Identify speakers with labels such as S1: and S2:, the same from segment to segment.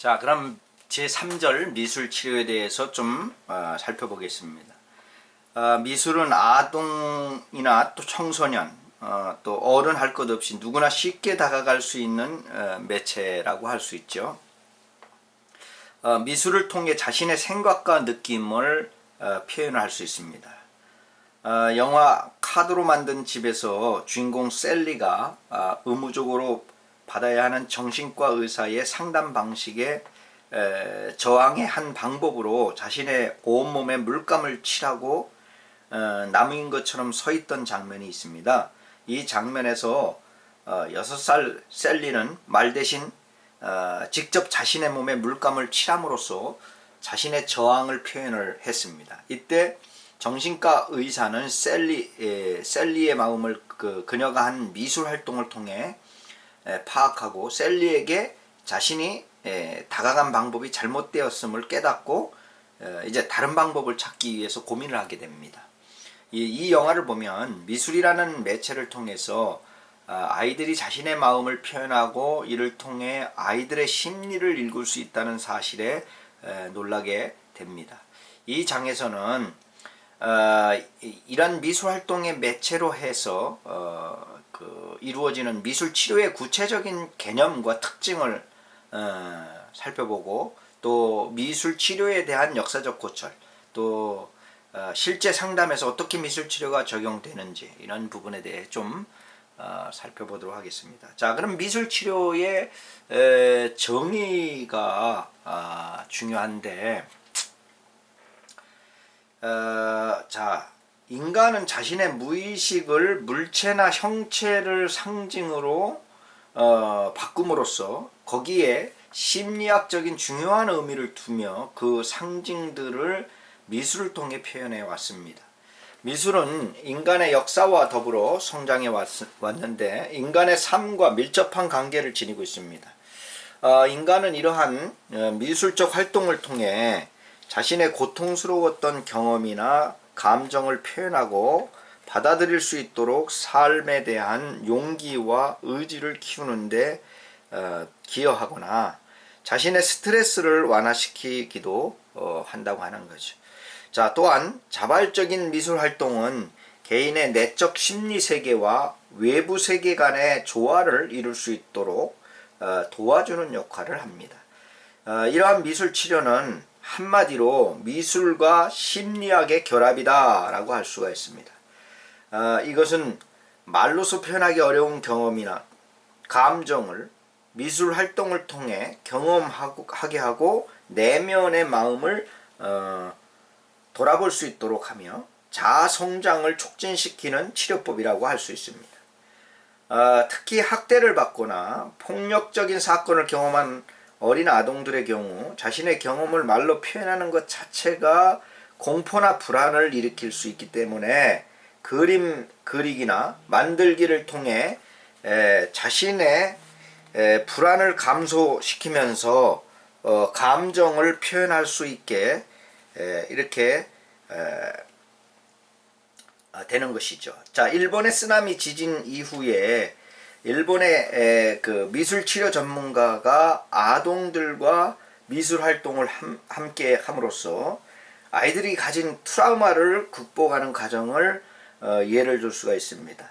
S1: 자, 그럼 제3절 미술치료에 대해서 좀 살펴보겠습니다. 미술은 아동이나 또 청소년, 또 어른 할 것 없이 누구나 쉽게 다가갈 수 있는 매체라고 할 수 있죠. 미술을 통해 자신의 생각과 느낌을 표현할 수 있습니다. 영화 카드로 만든 집에서 주인공 셀리가 의무적으로 받아야 하는 정신과 의사의 상담 방식에 저항의 한 방법으로 자신의 온몸에 물감을 칠하고 나무인 것처럼 서 있던 장면이 있습니다. 이 장면에서 6살 셀리는 말 대신 직접 자신의 몸에 물감을 칠함으로써 자신의 저항을 표현을 했습니다. 이때 정신과 의사는 셀리의 마음을 그녀가 한 미술 활동을 통해 파악하고 셀리에게 자신이 다가간 방법이 잘못되었음을 깨닫고 이제 다른 방법을 찾기 위해서 고민을 하게 됩니다. 이 영화를 보면 미술이라는 매체를 통해서 아이들이 자신의 마음을 표현하고 이를 통해 아이들의 심리를 읽을 수 있다는 사실에 놀라게 됩니다. 이 장에서는 이런 미술활동의 매체로 해서 이루어지는 미술치료의 구체적인 개념과 특징을 살펴보고 또 미술치료에 대한 역사적 고찰, 또 실제 상담에서 어떻게 미술치료가 적용되는지 이런 부분에 대해 좀 살펴보도록 하겠습니다. 자, 그럼 미술치료의 정의가 중요한데, 자, 인간은 자신의 무의식을 물체나 형체를 상징으로 바꿈으로써 거기에 심리학적인 중요한 의미를 두며 그 상징들을 미술을 통해 표현해 왔습니다. 미술은 인간의 역사와 더불어 성장해 왔는데 인간의 삶과 밀접한 관계를 지니고 있습니다. 인간은 이러한 미술적 활동을 통해 자신의 고통스러웠던 경험이나 감정을 표현하고 받아들일 수 있도록 삶에 대한 용기와 의지를 키우는데 기여하거나 자신의 스트레스를 완화시키기도 한다고 하는 거죠. 자, 또한 자발적인 미술 활동은 개인의 내적 심리 세계와 외부 세계 간의 조화를 이룰 수 있도록 도와주는 역할을 합니다. 이러한 미술 치료는 한마디로 미술과 심리학의 결합이다 라고 할 수가 있습니다. 이것은 말로서 표현하기 어려운 경험이나 감정을 미술 활동을 통해 경험하게 하고 내면의 마음을 돌아볼 수 있도록 하며 자아 성장을 촉진시키는 치료법이라고 할 수 있습니다. 특히 학대를 받거나 폭력적인 사건을 경험한 어린 아동들의 경우 자신의 경험을 말로 표현하는 것 자체가 공포나 불안을 일으킬 수 있기 때문에 그림 그리기나 만들기를 통해 자신의 불안을 감소시키면서 감정을 표현할 수 있게 이렇게 되는 것이죠. 자, 일본의 쓰나미 지진 이후에 일본의 그 미술치료 전문가가 아동들과 미술활동을 함께 함으로써 아이들이 가진 트라우마를 극복하는 과정을 예를 들 수가 있습니다.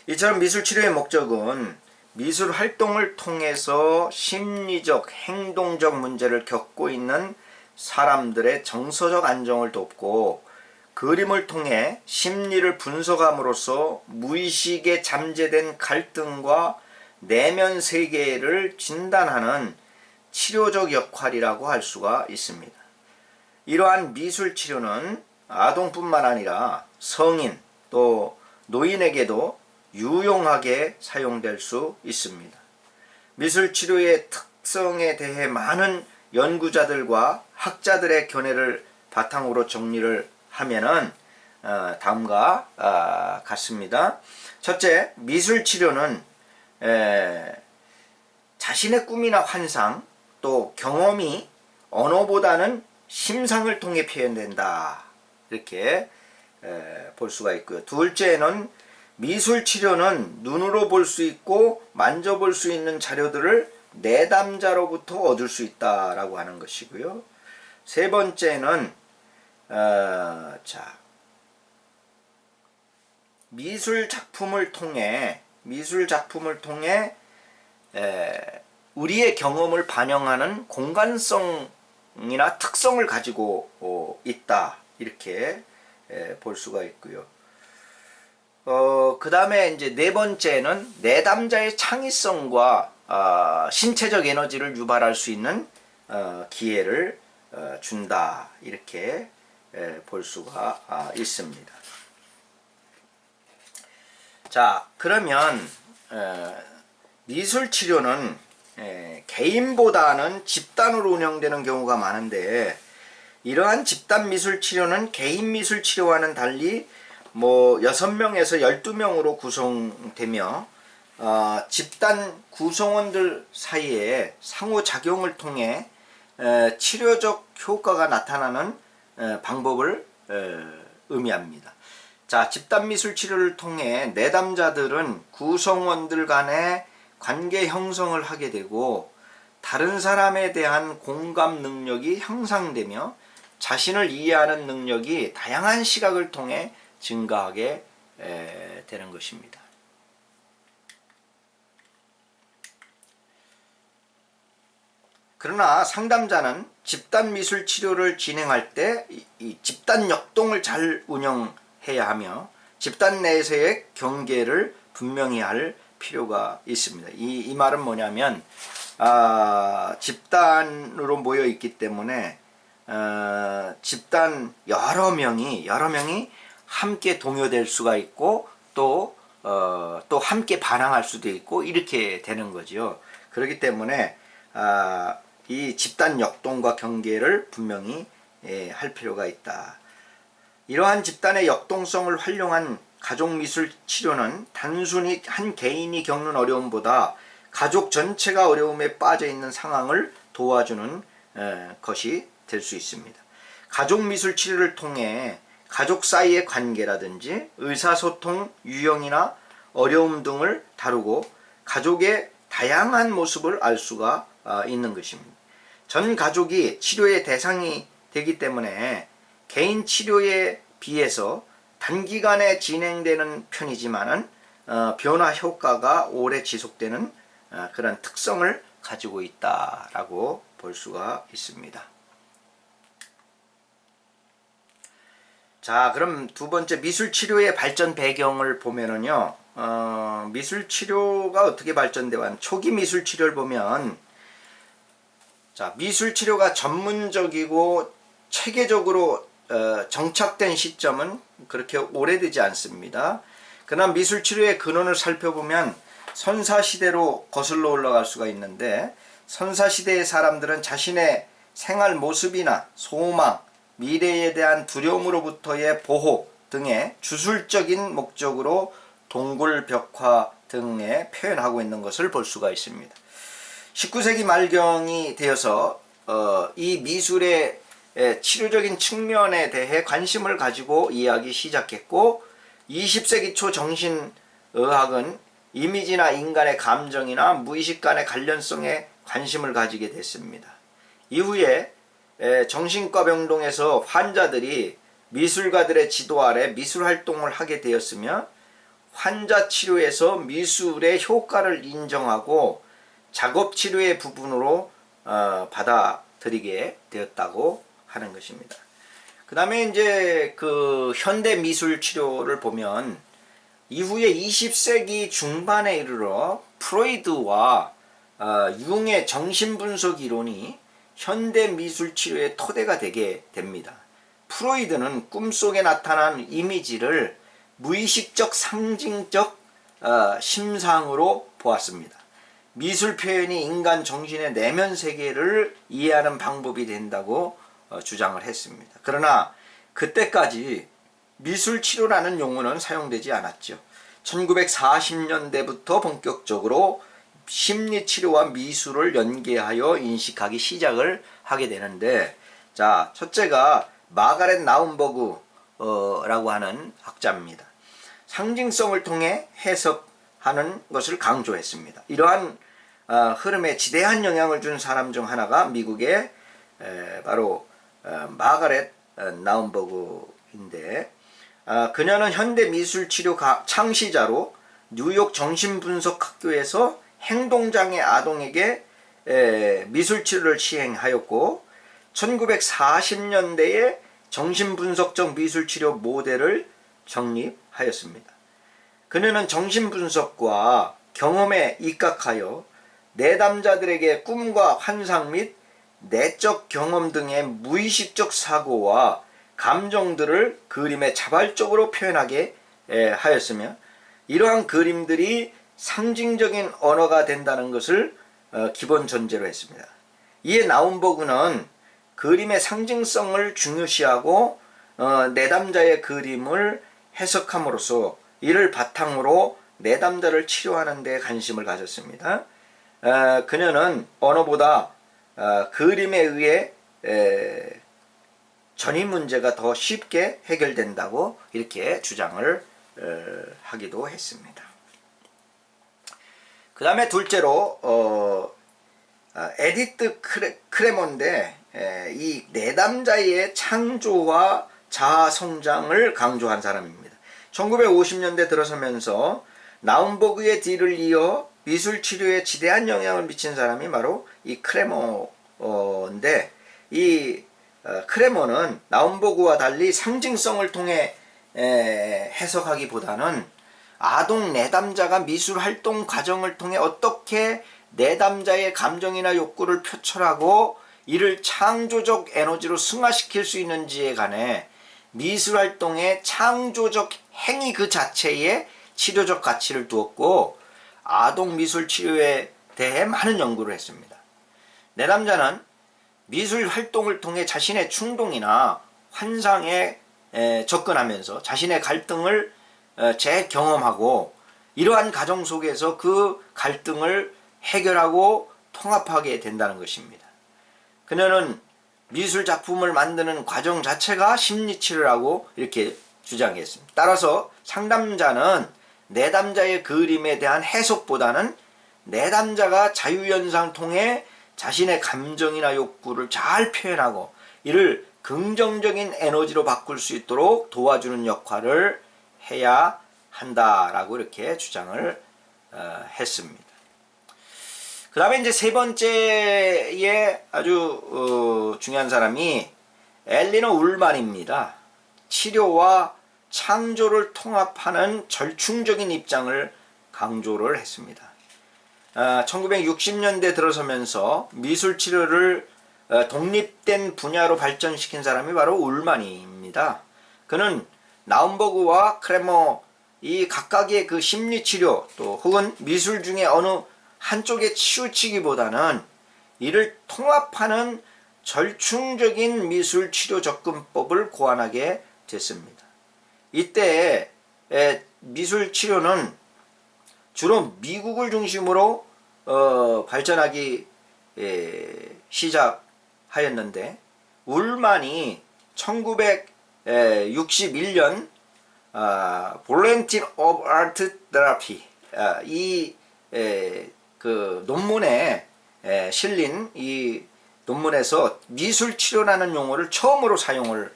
S1: 이처럼 미술치료의 목적은 미술활동을 통해서 심리적, 행동적 문제를 겪고 있는 사람들의 정서적 안정을 돕고 그림을 통해 심리를 분석함으로써 무의식에 잠재된 갈등과 내면 세계를 진단하는 치료적 역할이라고 할 수가 있습니다. 이러한 미술 치료는 아동뿐만 아니라 성인 또 노인에게도 유용하게 사용될 수 있습니다. 미술 치료의 특성에 대해 많은 연구자들과 학자들의 견해를 바탕으로 정리를 하면은 다음과 같습니다. 첫째, 미술 치료는 자신의 꿈이나 환상 또 경험이 언어보다는 심상을 통해 표현된다 이렇게 볼 수가 있고요. 둘째는 미술 치료는 눈으로 볼 수 있고 만져볼 수 있는 자료들을 내담자로부터 얻을 수 있다라고 하는 것이고요. 세 번째는 미술 작품을 통해 우리의 경험을 반영하는 공간성이나 특성을 가지고 있다, 이렇게 볼 수가 있고요. 그 다음에 이제 네 번째는 내담자의 창의성과 신체적 에너지를 유발할 수 있는 기회를 준다, 이렇게 볼 수가 있습니다. 자, 그러면 미술치료는 개인보다는 집단으로 운영되는 경우가 많은데, 이러한 집단 미술치료는 개인 미술치료와는 달리 6명에서 12명으로 구성되며 집단 구성원들 사이에 상호작용을 통해 치료적 효과가 나타나는 방법을 의미합니다. 자, 집단 미술 치료를 통해 내담자들은 구성원들 간의 관계 형성을 하게 되고 다른 사람에 대한 공감 능력이 향상되며 자신을 이해하는 능력이 다양한 시각을 통해 증가하게 되는 것입니다. 그러나 상담자는 집단 미술 치료를 진행할 때 이 집단 역동을 잘 운영해야 하며 집단 내에서의 경계를 분명히 할 필요가 있습니다. 이 말은 뭐냐면 집단으로 모여 있기 때문에 집단 여러 명이 함께 동요될 수가 있고 또 함께 반항할 수도 있고 이렇게 되는 거죠. 그렇기 때문에 이 집단 역동과 경계를 분명히 할 필요가 있다. 이러한 집단의 역동성을 활용한 가족미술 치료는 단순히 한 개인이 겪는 어려움보다 가족 전체가 어려움에 빠져 있는 상황을 도와주는 것이 될 수 있습니다. 가족미술 치료를 통해 가족 사이의 관계라든지 의사소통 유형이나 어려움 등을 다루고 가족의 다양한 모습을 알 수가 있는 것입니다. 전 가족이 치료의 대상이 되기 때문에 개인 치료에 비해서 단기간에 진행되는 편이지만은 변화 효과가 오래 지속되는 그런 특성을 가지고 있다라고 볼 수가 있습니다. 자, 그럼 두 번째 미술치료의 발전 배경을 보면은요, 미술치료가 어떻게 발전되어 왔는 초기 미술치료를 보면, 자, 미술치료가 전문적이고 체계적으로 정착된 시점은 그렇게 오래되지 않습니다. 그러나 미술치료의 근원을 살펴보면 선사시대로 거슬러 올라갈 수가 있는데, 선사시대의 사람들은 자신의 생활 모습이나 소망, 미래에 대한 두려움으로부터의 보호 등의 주술적인 목적으로 동굴 벽화 등에 표현하고 있는 것을 볼 수가 있습니다. 19세기 말경이 되어서 이 미술의 치료적인 측면에 대해 관심을 가지고 이해하기 시작했고, 20세기 초 정신의학은 이미지나 인간의 감정이나 무의식 간의 관련성에 관심을 가지게 됐습니다. 이후에 정신과 병동에서 환자들이 미술가들의 지도 아래 미술활동을 하게 되었으며, 환자 치료에서 미술의 효과를 인정하고 작업치료의 부분으로 받아들이게 되었다고 하는 것입니다. 그 다음에 이제 그 현대 미술 치료를 보면 이후에 20세기 중반에 이르러 프로이드와 융의 정신분석 이론이 현대 미술 치료의 토대가 되게 됩니다. 프로이드는 꿈속에 나타난 이미지를 무의식적 상징적 심상으로 보았습니다. 미술 표현이 인간 정신의 내면 세계를 이해하는 방법이 된다고 주장을 했습니다. 그러나 그때까지 미술 치료라는 용어는 사용되지 않았죠. 1940년대부터 본격적으로 심리치료와 미술을 연계하여 인식하기 시작을 하게 되는데, 자, 첫째가 마가렛 나움버그라고 하는 학자입니다. 상징성을 통해 해석하는 것을 강조했습니다. 이러한 흐름에 지대한 영향을 준 사람 중 하나가 미국의 바로 마가렛 나움버그인데, 그녀는 현대미술치료 창시자로 뉴욕 정신분석학교에서 행동장애 아동에게 미술치료를 시행하였고, 1940년대에 정신분석적 미술치료 모델을 정립하였습니다. 그녀는 정신분석과 경험에 입각하여 내담자들에게 꿈과 환상 및 내적 경험 등의 무의식적 사고와 감정들을 그림에 자발적으로 표현하게 하였으며, 이러한 그림들이 상징적인 언어가 된다는 것을 기본 전제로 했습니다. 이에 나움버그는 그림의 상징성을 중요시하고 내담자의 그림을 해석함으로써 이를 바탕으로 내담자를 치료하는 데 관심을 가졌습니다. 그녀는 언어보다 그림에 의해 전임 문제가 더 쉽게 해결된다고 이렇게 주장을 하기도 했습니다. 그 다음에 둘째로 에디트 크레몬데, 이 내담자의 창조와 자아 성장을 강조한 사람입니다. 1950년대 들어서면서 나움버그의 뒤를 이어 미술치료에 지대한 영향을 미친 사람이 바로 이 크레모인데, 이 크레모는 나움버그와 달리 상징성을 통해 해석하기보다는 아동 내담자가 미술활동 과정을 통해 어떻게 내담자의 감정이나 욕구를 표출하고 이를 창조적 에너지로 승화시킬 수 있는지에 관해 미술활동의 창조적 행위 그 자체에 치료적 가치를 두었고, 아동 미술치료에 대해 많은 연구를 했습니다. 내담자는 미술활동을 통해 자신의 충동이나 환상에 접근하면서 자신의 갈등을 재경험하고, 이러한 과정 속에서 그 갈등을 해결하고 통합하게 된다는 것입니다. 그녀는 미술 작품을 만드는 과정 자체가 심리치료라고 이렇게 주장했습니다. 따라서 상담자는 내담자의 그림에 대한 해석보다는 내담자가 자유연상을 통해 자신의 감정이나 욕구를 잘 표현하고 이를 긍정적인 에너지로 바꿀 수 있도록 도와주는 역할을 해야 한다라고 이렇게 주장을 했습니다. 그 다음에 이제 세 번째에 아주 중요한 사람이 엘리너 울만입니다. 치료와 창조를 통합하는 절충적인 입장을 강조를 했습니다. 1960년대 들어서면서 미술치료를 독립된 분야로 발전시킨 사람이 바로 울만입니다. 그는 나움버그와 크레머 이 각각의 그 심리치료 또 혹은 미술 중에 어느 한쪽에 치우치기보다는 이를 통합하는 절충적인 미술치료 접근법을 고안하게 됐습니다. 이때 미술치료는 주로 미국을 중심으로 발전하기 시작하였는데, 울만이 1961년 볼렌틴 오브 아트 테라피 그 논문에 실린 이 논문에서 미술치료라는 용어를 처음으로 사용을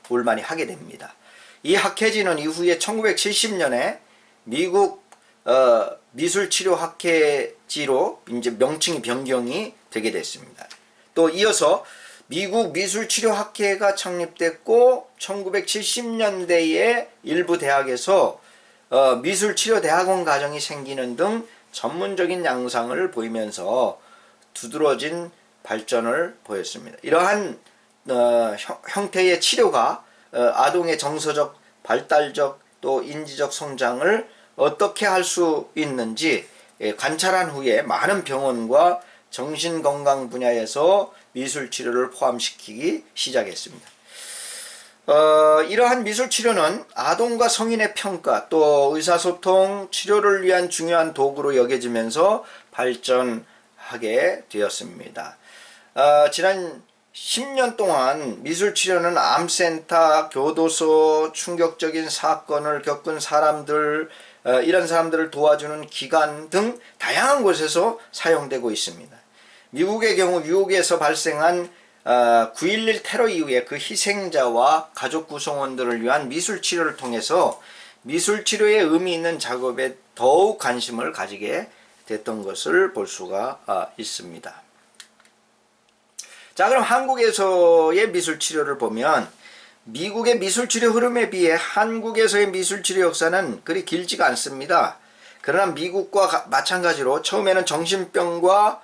S1: 울만이 하게 됩니다. 이 학회지는 이후에 1970년에 미국 미술치료 학회지로 이제 명칭이 변경이 되게 됐습니다. 또 이어서 미국 미술치료학회가 창립됐고 1970년대에 일부 대학에서 미술치료대학원 과정이 생기는 등 전문적인 양상을 보이면서 두드러진 발전을 보였습니다. 이러한 형태의 치료가 아동의 정서적, 발달적 또 인지적 성장을 어떻게 할 수 있는지 관찰한 후에 많은 병원과 정신건강 분야에서 미술치료를 포함시키기 시작했습니다. 이러한 미술치료는 아동과 성인의 평가 또 의사소통, 치료를 위한 중요한 도구로 여겨지면서 발전하게 되었습니다. 지난 10년 동안 미술치료는 암센터, 교도소, 충격적인 사건을 겪은 사람들, 이런 사람들을 도와주는 기관 등 다양한 곳에서 사용되고 있습니다. 미국의 경우 뉴욕에서 발생한 9.11 테러 이후에 그 희생자와 가족 구성원들을 위한 미술치료를 통해서 미술치료에 의미 있는 작업에 더욱 관심을 가지게 됐던 것을 볼 수가 있습니다. 자, 그럼 한국에서의 미술치료를 보면 미국의 미술치료 흐름에 비해 한국에서의 미술치료 역사는 그리 길지가 않습니다. 그러나 미국과 마찬가지로 처음에는 정신병원과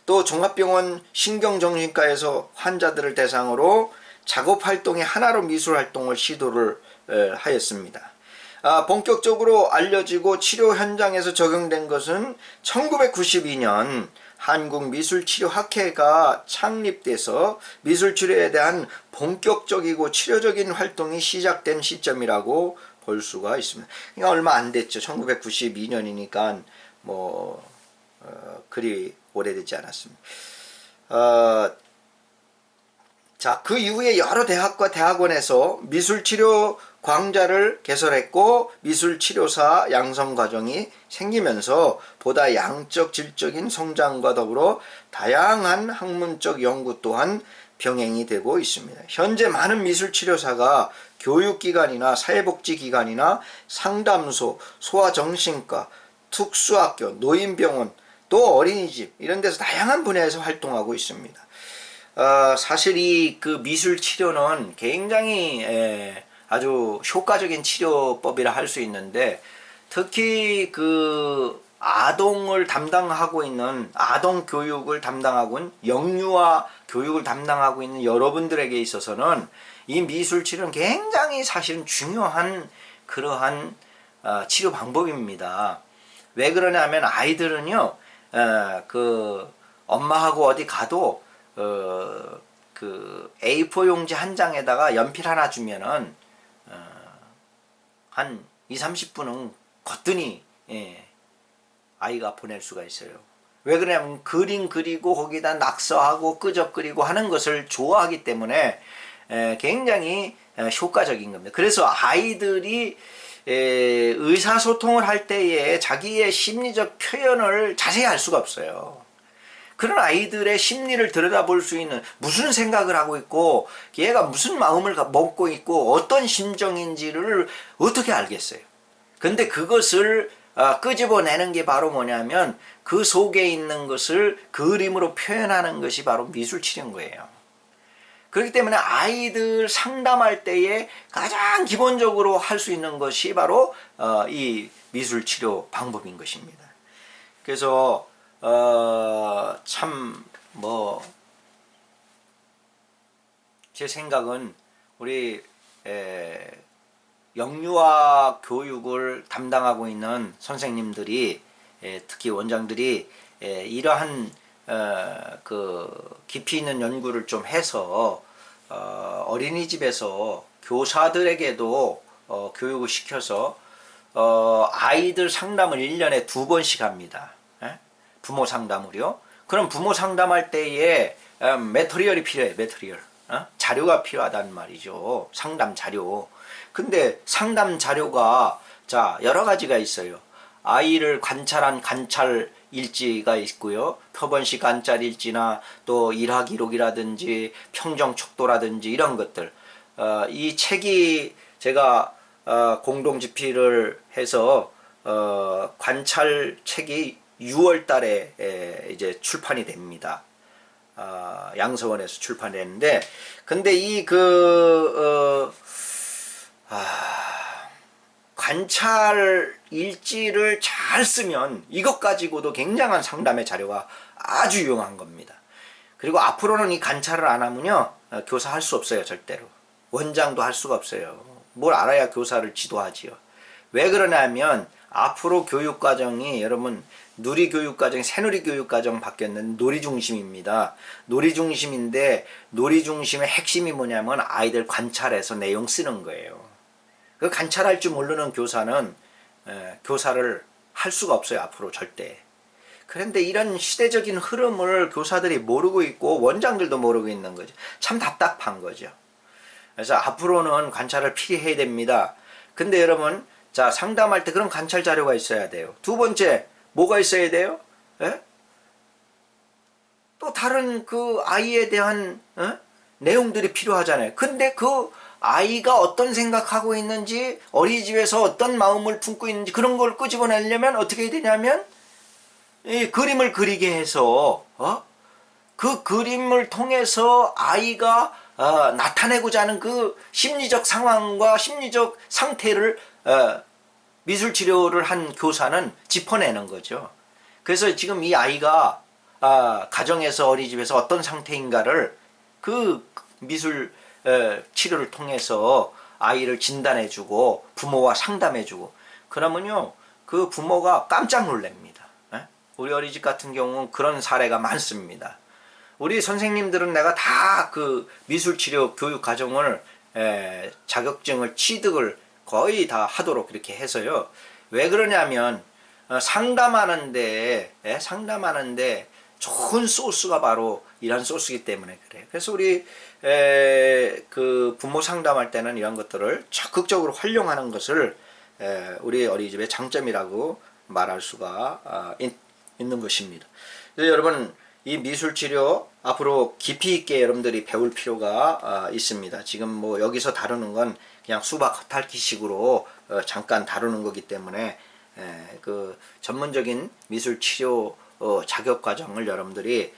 S1: 또 종합병원 신경정신과에서 환자들을 대상으로 작업활동의 하나로 미술활동을 시도를 하였습니다. 본격적으로 알려지고 치료 현장에서 적용된 것은 1992년 한국미술치료학회가 창립돼서 미술치료에 대한 본격적이고 치료적인 활동이 시작된 시점이라고 볼 수가 있습니다. 그러니까 얼마 안 됐죠. 1992년이니까 그리 오래되지 않았습니다. 자, 그 이후에 여러 대학과 대학원에서 미술치료 광자를 개설했고 미술치료사 양성 과정이 생기면서 보다 양적 질적인 성장과 더불어 다양한 학문적 연구 또한 병행이 되고 있습니다. 현재 많은 미술치료사가 교육기관이나 사회복지기관이나 상담소, 소아정신과, 특수학교, 노인병원, 또 어린이집 이런 데서 다양한 분야에서 활동하고 있습니다. 사실 이 그 미술치료는 굉장히 아주 효과적인 치료법이라 할 수 있는데 특히 그 아동을 담당하고 있는 아동 교육을 담당하고 있는 영유아 교육을 담당하고 있는 여러분들에게 있어서는 이 미술치료는 굉장히 사실은 중요한 그러한 치료 방법입니다. 왜 그러냐면 아이들은요 그 엄마하고 어디 가도 그 A4 용지 한 장에다가 연필 하나 주면은 한 20-30분은 거뜬히 아이가 보낼 수가 있어요. 왜 그러냐면 그림 그리고 거기다 낙서하고 끄적거리고 하는 것을 좋아하기 때문에 굉장히 효과적인 겁니다. 그래서 아이들이 의사소통을 할 때에 자기의 심리적 표현을 자세히 알 수가 없어요. 그런 아이들의 심리를 들여다볼 수 있는 무슨 생각을 하고 있고 얘가 무슨 마음을 먹고 있고 어떤 심정인지를 어떻게 알겠어요. 근데 그것을 끄집어내는 게 바로 뭐냐면 그 속에 있는 것을 그림으로 표현하는 것이 바로 미술치료인 거예요. 그렇기 때문에 아이들 상담할 때에 가장 기본적으로 할 수 있는 것이 바로 이 미술치료 방법인 것입니다. 그래서 참 제 생각은 우리 영유아 교육을 담당하고 있는 선생님들이 특히 원장들이 이러한 그 깊이 있는 연구를 좀 해서 어린이집에서 교사들에게도 교육을 시켜서 아이들 상담을 1년에 2번씩 합니다. 부모 상담을요. 그럼 부모 상담할 때에 매터리얼이 필요해. 매터리얼. 자료가 필요하단 말이죠. 상담 자료. 근데 상담 자료가 자 여러 가지가 있어요. 아이를 관찰한 관찰 일지가 있고요. 표본식 관찰 일지나 또 일화 기록이라든지 평정 척도라든지 이런 것들. 이 책이 제가 공동 집필을 해서 관찰 책이 6월 달에 이제 출판이 됩니다. 양서원에서 출판했는데 근데 이 관찰 일지를 잘 쓰면 이것 가지고도 굉장한 상담의 자료가 아주 유용한 겁니다. 그리고 앞으로는 이 관찰을 안 하면요 교사 할 수 없어요. 절대로. 원장도 할 수가 없어요. 뭘 알아야 교사를 지도하지요. 왜 그러냐면 앞으로 교육과정이 여러분 누리교육과정이 새누리교육과정 바뀌었는데 놀이중심입니다. 놀이중심인데 놀이중심의 핵심이 뭐냐면 아이들 관찰해서 내용 쓰는 거예요. 그 관찰할 줄 모르는 교사는 교사를 할 수가 없어요. 앞으로 절대. 그런데 이런 시대적인 흐름을 교사들이 모르고 있고 원장들도 모르고 있는 거죠. 참 답답한 거죠. 그래서 앞으로는 관찰을 필히 해야 됩니다. 근데 여러분 자, 상담할 때 그런 관찰 자료가 있어야 돼요. 두 번째, 뭐가 있어야 돼요? 예? 또 다른 그 아이에 대한 내용들이 필요하잖아요. 근데 그 아이가 어떤 생각하고 있는지, 어린이집에서 어떤 마음을 품고 있는지 그런 걸 끄집어내려면 어떻게 해야 되냐면 이 그림을 그리게 해서 그 그림을 통해서 아이가 나타내고자 하는 그 심리적 상황과 심리적 상태를 미술치료를 한 교사는 짚어내는 거죠. 그래서 지금 이 아이가 가정에서 어린이집에서 어떤 상태인가를 그 미술 치료를 통해서 아이를 진단해주고 부모와 상담해주고 그러면요 그 부모가 깜짝 놀랍니다. 우리 어린이집 같은 경우는 그런 사례가 많습니다. 우리 선생님들은 내가 다 그 미술치료 교육 과정을 자격증을 취득을 거의 다 하도록 이렇게 해서요. 왜 그러냐면 상담하는데 좋은 소스가 바로 이런 소스이기 때문에 그래요. 그래서 우리 그 부모 상담할 때는 이런 것들을 적극적으로 활용하는 것을 우리 어린이집의 장점이라고 말할 수가 있는 것입니다. 그래서 여러분 이 미술치료 앞으로 깊이 있게 여러분들이 배울 필요가 있습니다. 지금 뭐 여기서 다루는 건 그냥 수박 겉핥기식으로 잠깐 다루는 거기 때문에 그 전문적인 미술치료 자격과정을 여러분들이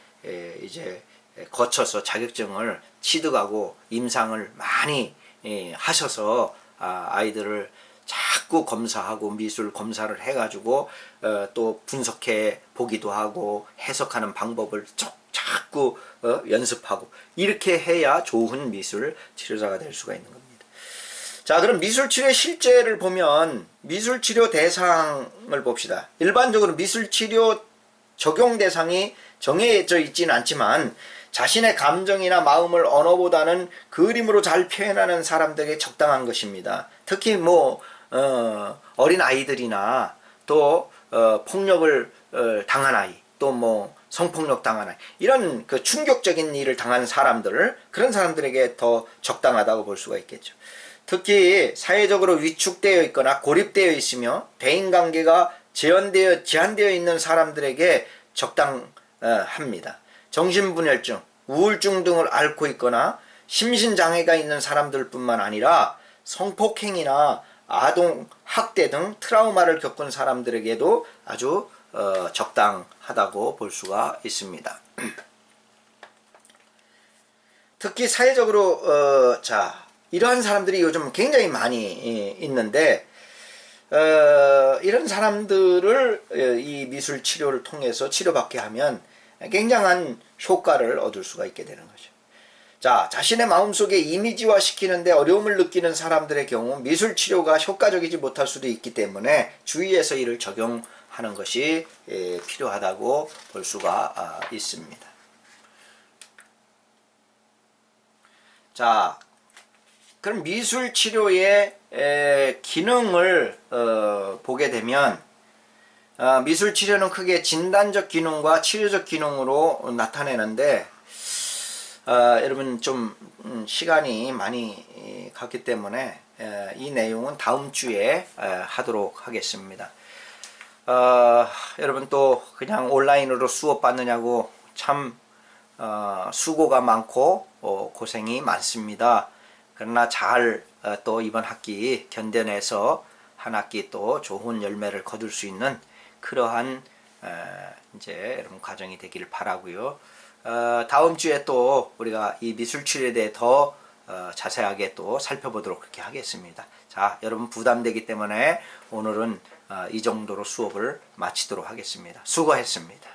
S1: 이제 거쳐서 자격증을 취득하고 임상을 많이 하셔서 아이들을 자꾸 검사하고 미술 검사를 해가지고 또 분석해 보기도 하고 해석하는 방법을 자꾸 연습하고 이렇게 해야 좋은 미술 치료사가 될 수가 있는 겁니다. 자, 그럼 미술치료의 실제를 보면 미술치료 대상을 봅시다. 일반적으로 미술치료 적용 대상이 정해져 있지는 않지만 자신의 감정이나 마음을 언어보다는 그림으로 잘 표현하는 사람들에게 적당한 것입니다. 특히 뭐 어린 아이들이나 또 폭력을 당한 아이, 또 뭐 성폭력 당한 아이, 이런 그 충격적인 일을 당한 사람들, 그런 사람들에게 더 적당하다고 볼 수가 있겠죠. 특히 사회적으로 위축되어 있거나 고립되어 있으며 대인관계가 제한되어 있는 사람들에게 적당합니다. 정신분열증, 우울증 등을 앓고 있거나 심신장애가 있는 사람들뿐만 아니라 성폭행이나 아동 학대 등 트라우마를 겪은 사람들에게도 아주 적당하다고 볼 수가 있습니다. 특히 사회적으로 자 이러한 사람들이 요즘 굉장히 많이 있는데 이런 사람들을 이 미술 치료를 통해서 치료받게 하면 굉장한 효과를 얻을 수가 있게 되는 거죠. 자, 자신의 마음속에 이미지화 시키는데 어려움을 느끼는 사람들의 경우 미술 치료가 효과적이지 못할 수도 있기 때문에 주의해서 이를 적용하는 것이 필요하다고 볼 수가 있습니다. 자, 그럼 미술 치료의 기능을 보게 되면 미술 치료는 크게 진단적 기능과 치료적 기능으로 나타내는데 여러분 좀 시간이 많이 갔기 때문에 이 내용은 다음 주에 하도록 하겠습니다. 여러분 또 그냥 온라인으로 수업 받느냐고 참 수고가 많고 고생이 많습니다. 그러나 잘 또 이번 학기 견뎌내서 한 학기 또 좋은 열매를 거둘 수 있는 그러한 이제 여러분 과정이 되기를 바라고요. 다음 주에 또 우리가 이 미술치료에 대해 더 자세하게 또 살펴보도록 그렇게 하겠습니다. 자, 여러분 부담되기 때문에 오늘은 이 정도로 수업을 마치도록 하겠습니다. 수고했습니다.